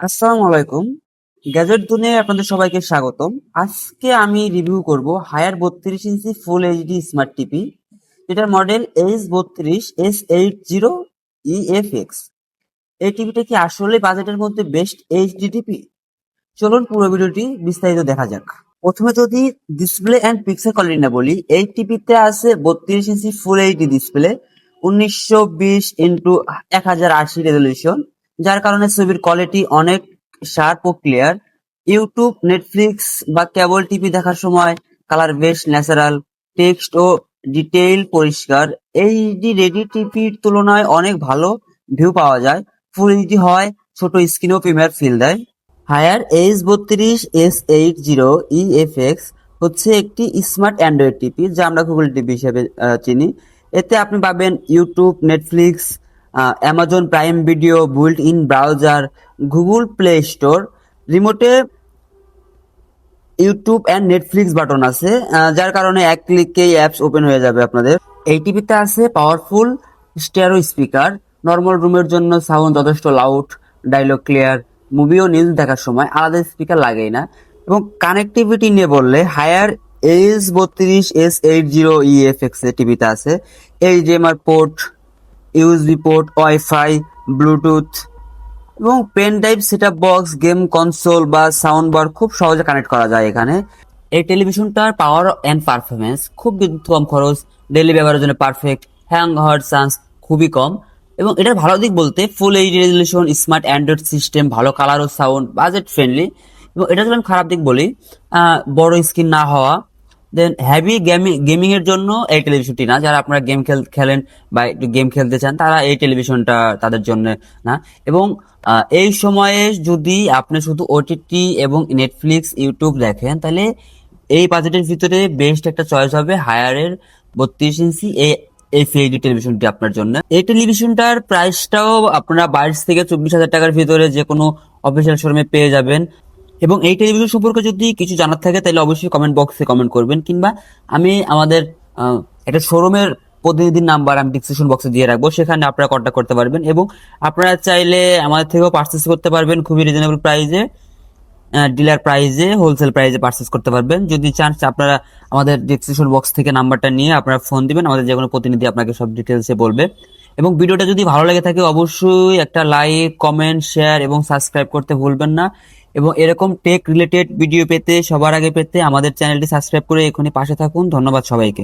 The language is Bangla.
আসসালামু আলাইকুম। গ্যাজেট দুনিয়ায় আপনাদের সবাইকে স্বাগতম। আজকে আমি রিভিউ করব higher 32 inch full HD smart TV, যেটার মডেল H32S80EFX। এই টিভিটা কি আসলে বাজেটের মধ্যে বেস্ট এইচডি টিভি? চলুন পুরো ভিডিওটি বিস্তারিত দেখা যাক। প্রথমে যদি ডিসপ্লে অ্যান্ড পিক্সেল কোয়ালিটি না বলি, এই টিভিতে আছে 32 inch full HD display, 1920x1080 resolution, যার কারণে ছবির কোয়ালিটি অনেক শার্প ও ক্লিয়ার। ইউটিউব, নেটফ্লিক্স বা কেবল টিভি দেখার সময় কালার বেশ ন্যাচারাল, টেক্সট ও ডিটেইল পরিষ্কার। এইচডি রেডি টিভির তুলনায় অনেক ভালো ভিউ পাওয়া যায়। ফুল এইচডি হয়, ছোট স্ক্রিনেও প্রিমিয়ার ফিল দেয়। হায়ার H32S80EFX হচ্ছে একটি স্মার্ট অ্যান্ড্রয়েড টিভি, যা আমরা গুগল টিভি হিসেবে চিনি। এতে আপনি পাবেন YouTube, Netflix, Amazon Prime Video, built in browser, Google Play Store. রিমোটে ইউটিউব অ্যান্ড নেটফ্লিক্স বাটন আছে, যার কারণে এক ক্লিকেই অ্যাপস ওপেন হয়ে যাবে আপনাদের। এই টিভিতে আছে পাওয়ারফুল স্টেরিও স্পিকার, নর্মাল রুমের জন্য সাউন্ড যথেষ্ট লাউড, ডায়লগ ক্লিয়ার, মুভি ও নিউজ দেখার সময় আলাদা স্পিকার লাগেই না। এবং কানেক্টিভিটি নিয়ে বললে হায়ার H32S80EFX এর টিভিতে আছে HDMI port, USB port, WiFi, Bluetooth এবং pen drive, setup box, game console বা সাউন্ড বার খুব সহজে কানেক্ট করা যায় এখানে। এই টেলিভিশনটার পাওয়ার অ্যান্ড পারফরমেন্স খুব বিদ্যুৎ কম খরচ, ডেইলি ব্যবহারের জন্য পারফেক্ট, হ্যাং হওয়ার চান্স খুবই কম। এবং এটার ভালো দিক বলতে full HD resolution, smart Android system, ভালো কালার ও সাউন্ড, বাজেট ফ্রেন্ডলি। এবং এটা যদি আমি খারাপ দিক বলি, বড় স্ক্রিন না হওয়া। দেন হ্যাভি গেমিং এর জন্য এই টেলিভিশনটি না। যারা আপনারা গেম খেলেন বা একটু গেম খেলতে চান, তারা এই টেলিভিশনটা তাদের জন্য না। এবং এই সময়ে যদি আপনি শুধু ওটিটি এবং নেটফ্লিক্স, ইউটিউব দেখেন, তাহলে এই বাজেটের ভিতরে বেস্ট একটা চয়েস হবে হায়ারের 32 ইঞ্চি এই টেলিভিশনটি আপনার জন্য। এই টেলিভিশনটার প্রাইসটাও আপনারা 22 থেকে 24 হাজার টাকার ভিতরে যে কোনো অফিসিয়াল শোরুমে পেয়ে যাবেন। এবং এই টেলিভিশন সম্পর্কে যদি কিছু জানার থাকে, তাহলে অবশ্যই কমেন্ট বক্সে কমেন্ট করবেন, কিংবা আমি আমাদের একটা শোরুমের প্রতিনিধির নাম্বার আমি ডিসক্রিপশন বক্সে দিয়ে রাখবো, সেখানে আপনারা কন্ট্যাক্ট করতে পারবেন। এবং আপনারা চাইলে আমাদের থেকেও পারচেস করতে পারবেন খুবই রিজনেবল প্রাইসে, ডিলার প্রাইসে, হোলসেল প্রাইসে পারচেস করতে পারবেন। যদি চান, আপনারা আমাদের ডিসক্রিপশন বক্স থেকে নাম্বারটা নিয়ে আপনারা ফোন দিবেন, আমাদের যে কোনো প্রতিনিধি আপনাকে সব ডিটেলসে বলবে। এবং ভিডিওটা যদি ভালো লেগে থাকে, অবশ্যই একটা লাইক, কমেন্ট, শেয়ার এবং সাবস্ক্রাইব করতে ভুলবেন না। এবং এরকম টেক রিলেটেড ভিডিও পেতে, সবার আগে পেতে আমাদের চ্যানেলটি সাবস্ক্রাইব করে এখনই পাশে থাকুন। ধন্যবাদ সবাইকে।